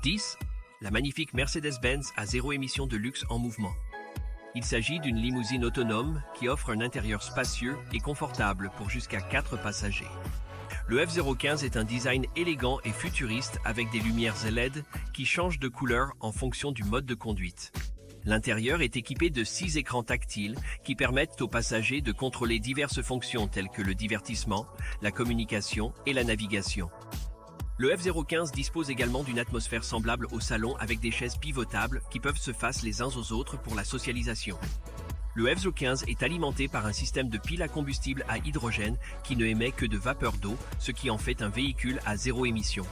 10. La magnifique Mercedes-Benz à zéro émission de luxe en mouvement. Il s'agit d'une limousine autonome qui offre un intérieur spacieux et confortable pour jusqu'à 4 passagers. Le F015 est un design élégant et futuriste avec des lumières LED qui changent de couleur en fonction du mode de conduite. L'intérieur est équipé de 6 écrans tactiles qui permettent aux passagers de contrôler diverses fonctions telles que le divertissement, la communication et la navigation. Le F015 dispose également d'une atmosphère semblable au salon avec des chaises pivotables qui peuvent se face les uns aux autres pour la socialisation. Le F015 est alimenté par un système de pile à combustible à hydrogène qui ne émet que de vapeur d'eau, ce qui en fait un véhicule à zéro émission.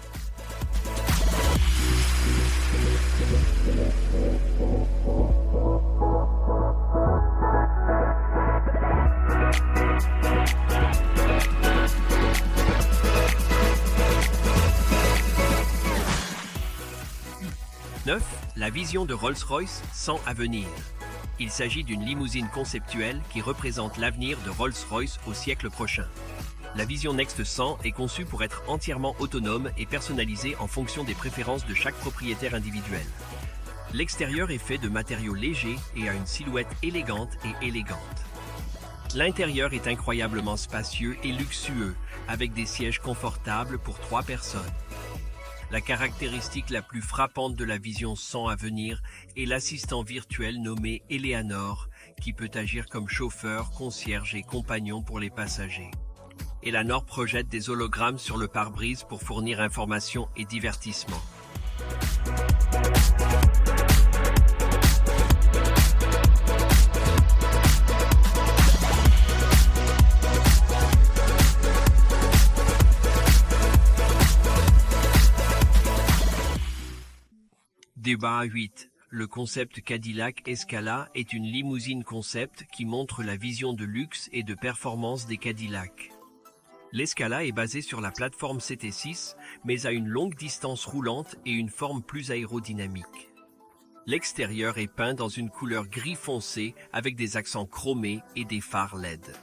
La vision de Rolls-Royce 100 à venir. Il s'agit d'une limousine conceptuelle qui représente l'avenir de Rolls-Royce au siècle prochain. La Vision Next 100 est conçue pour être entièrement autonome et personnalisée en fonction des préférences de chaque propriétaire individuel. L'extérieur est fait de matériaux légers et a une silhouette élégante et élégante. L'intérieur est incroyablement spacieux et luxueux, avec des sièges confortables pour 3 personnes. La caractéristique la plus frappante de la Vision 100 à venir est l'assistant virtuel nommé Eleanor, qui peut agir comme chauffeur, concierge et compagnon pour les passagers. Eleanor projette des hologrammes sur le pare-brise pour fournir information et divertissement. Débat 8. Le concept Cadillac Escala est une limousine concept qui montre la vision de luxe et de performance des Cadillacs. L'Escala est basée sur la plateforme CT6, mais a une longue distance roulante et une forme plus aérodynamique. L'extérieur est peint dans une couleur gris foncé avec des accents chromés et des phares LED.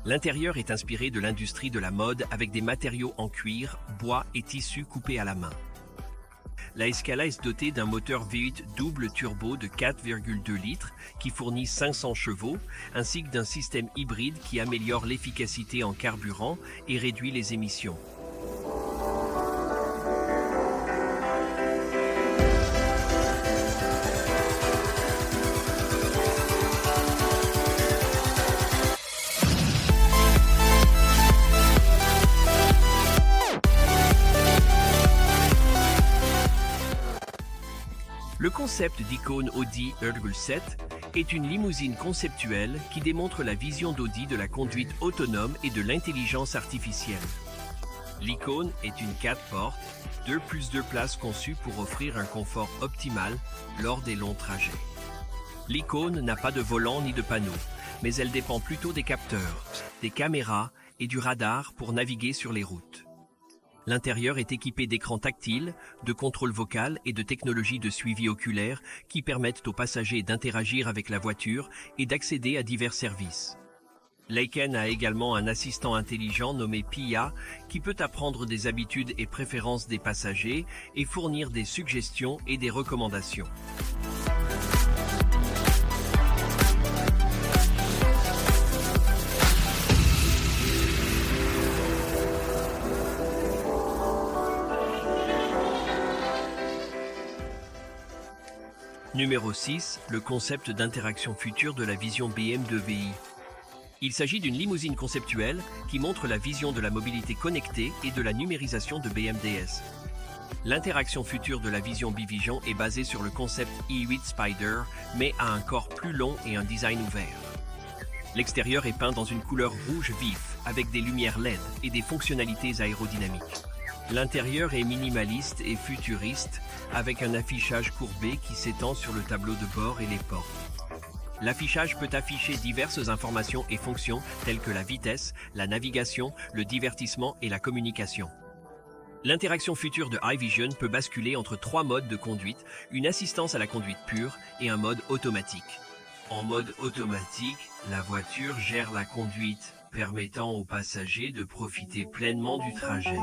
L'intérieur est inspiré de l'industrie de la mode avec des matériaux en cuir, bois et tissu coupés à la main. La Escala est dotée d'un moteur V8 double turbo de 4,2 litres qui fournit 500 chevaux, ainsi que d'un système hybride qui améliore l'efficacité en carburant et réduit les émissions. Le concept d'icône Audi E7 est une limousine conceptuelle qui démontre la vision d'Audi de la conduite autonome et de l'intelligence artificielle. L'icône est une 4-portes, 2+2 places conçue pour offrir un confort optimal lors des longs trajets. L'icône n'a pas de volant ni de panneau, mais elle dépend plutôt des capteurs, des caméras et du radar pour naviguer sur les routes. L'intérieur est équipé d'écrans tactiles, de contrôle vocal et de technologies de suivi oculaire qui permettent aux passagers d'interagir avec la voiture et d'accéder à divers services. L'Icône a également un assistant intelligent nommé Pia qui peut apprendre des habitudes et préférences des passagers et fournir des suggestions et des recommandations. Numéro 6. Le concept d'interaction future de la vision BMW. Il s'agit d'une limousine conceptuelle qui montre la vision de la mobilité connectée et de la numérisation de BMDS. L'interaction future de la vision B-Vision est basée sur le concept E8 Spider, mais a un corps plus long et un design ouvert. L'extérieur est peint dans une couleur rouge vif, avec des lumières LED et des fonctionnalités aérodynamiques. L'intérieur est minimaliste et futuriste, avec un affichage courbé qui s'étend sur le tableau de bord et les portes. L'affichage peut afficher diverses informations et fonctions telles que la vitesse, la navigation, le divertissement et la communication. L'interaction future de iVision peut basculer entre 3 modes de conduite, une assistance à la conduite pure et un mode automatique. En mode automatique, la voiture gère la conduite, permettant aux passagers de profiter pleinement du trajet.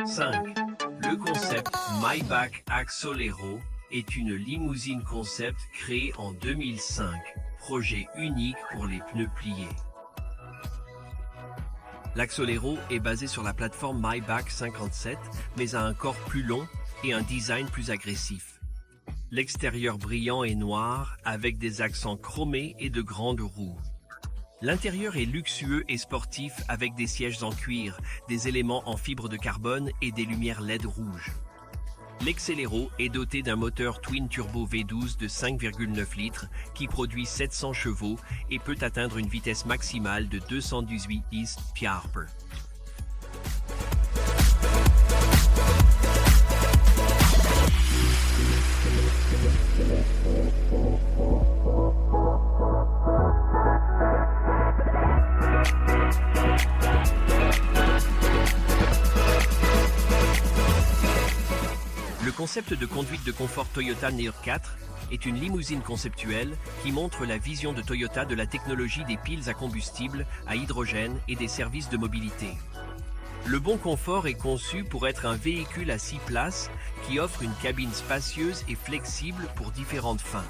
5. Le concept Maybach Axolero est une limousine concept créée en 2005, projet unique pour les pneus pliés. L'Axolero est basé sur la plateforme Maybach 57, mais a un corps plus long et un design plus agressif. L'extérieur brillant est noir, avec des accents chromés et de grandes roues. L'intérieur est luxueux et sportif avec des sièges en cuir, des éléments en fibre de carbone et des lumières LED rouges. L'Axolero est doté d'un moteur twin turbo V12 de 5,9 litres qui produit 700 chevaux et peut atteindre une vitesse maximale de 218 km/h. Le concept de conduite de confort Toyota Neo 4 est une limousine conceptuelle qui montre la vision de Toyota de la technologie des piles à combustible, à hydrogène et des services de mobilité. Le bon confort est conçu pour être un véhicule à 6 places qui offre une cabine spacieuse et flexible pour différentes fins.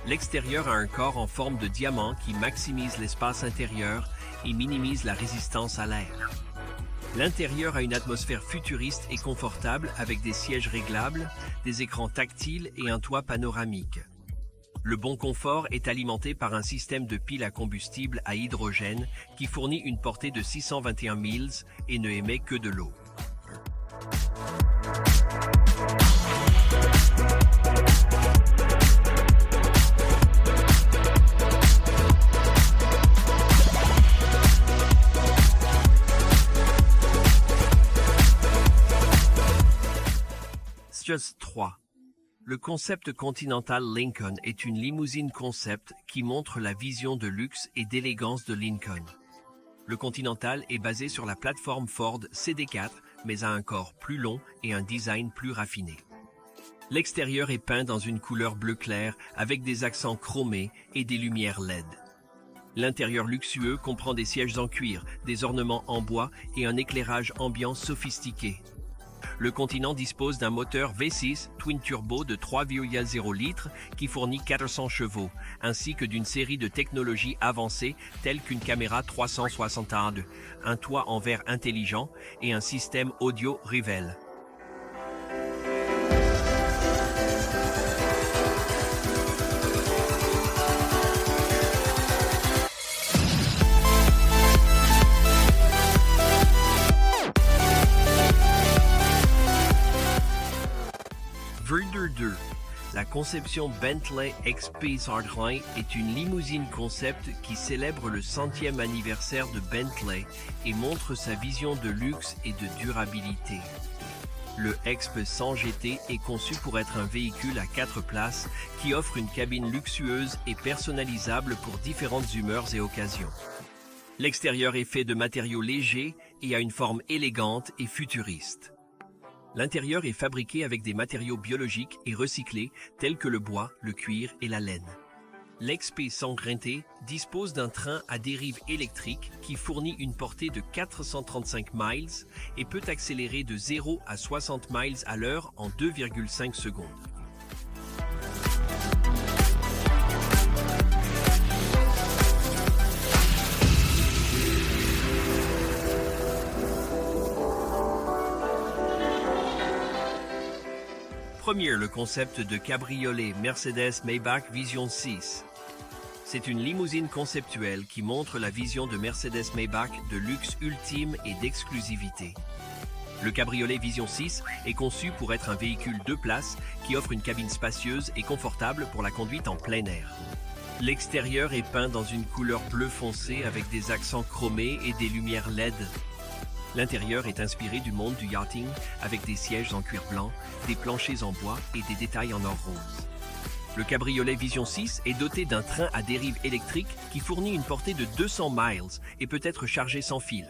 L'extérieur a un corps en forme de diamant qui maximise l'espace intérieur et minimise la résistance à l'air. L'intérieur a une atmosphère futuriste et confortable avec des sièges réglables, des écrans tactiles et un toit panoramique. Le bon confort est alimenté par un système de piles à combustible à hydrogène qui fournit une portée de 621 miles et ne émet que de l'eau. Just 3. Le concept Continental Lincoln est une limousine concept qui montre la vision de luxe et d'élégance de Lincoln. Le Continental est basé sur la plateforme Ford CD4, mais a un corps plus long et un design plus raffiné. L'extérieur est peint dans une couleur bleu clair avec des accents chromés et des lumières LED. L'intérieur luxueux comprend des sièges en cuir, des ornements en bois et un éclairage ambiant sophistiqué. Le Continent dispose d'un moteur V6 twin turbo de 3,0 litres qui fournit 400 chevaux, ainsi que d'une série de technologies avancées telles qu'une caméra 360°, un toit en verre intelligent et un système audio Rivel. Verder 2. La conception Bentley XP Hardline est une limousine concept qui célèbre le 100e anniversaire de Bentley et montre sa vision de luxe et de durabilité. Le XP 100 GT est conçu pour être un véhicule à 4 places qui offre une cabine luxueuse et personnalisable pour différentes humeurs et occasions. L'extérieur est fait de matériaux légers et a une forme élégante et futuriste. L'intérieur est fabriqué avec des matériaux biologiques et recyclés tels que le bois, le cuir et la laine. L'XP 100 GT dispose d'un train à dérive électrique qui fournit une portée de 435 miles et peut accélérer de 0 à 60 miles à l'heure en 2,5 secondes. Premier, le concept de cabriolet Mercedes Maybach Vision 6. C'est une limousine conceptuelle qui montre la vision de Mercedes Maybach de luxe ultime et d'exclusivité. Le cabriolet Vision 6 est conçu pour être un véhicule 2 places qui offre une cabine spacieuse et confortable pour la conduite en plein air. L'extérieur est peint dans une couleur bleu foncé avec des accents chromés et des lumières LED. L'intérieur est inspiré du monde du yachting avec des sièges en cuir blanc, des planchers en bois et des détails en or rose. Le cabriolet Vision 6 est doté d'un train à dérive électrique qui fournit une portée de 200 miles et peut être chargé sans fil.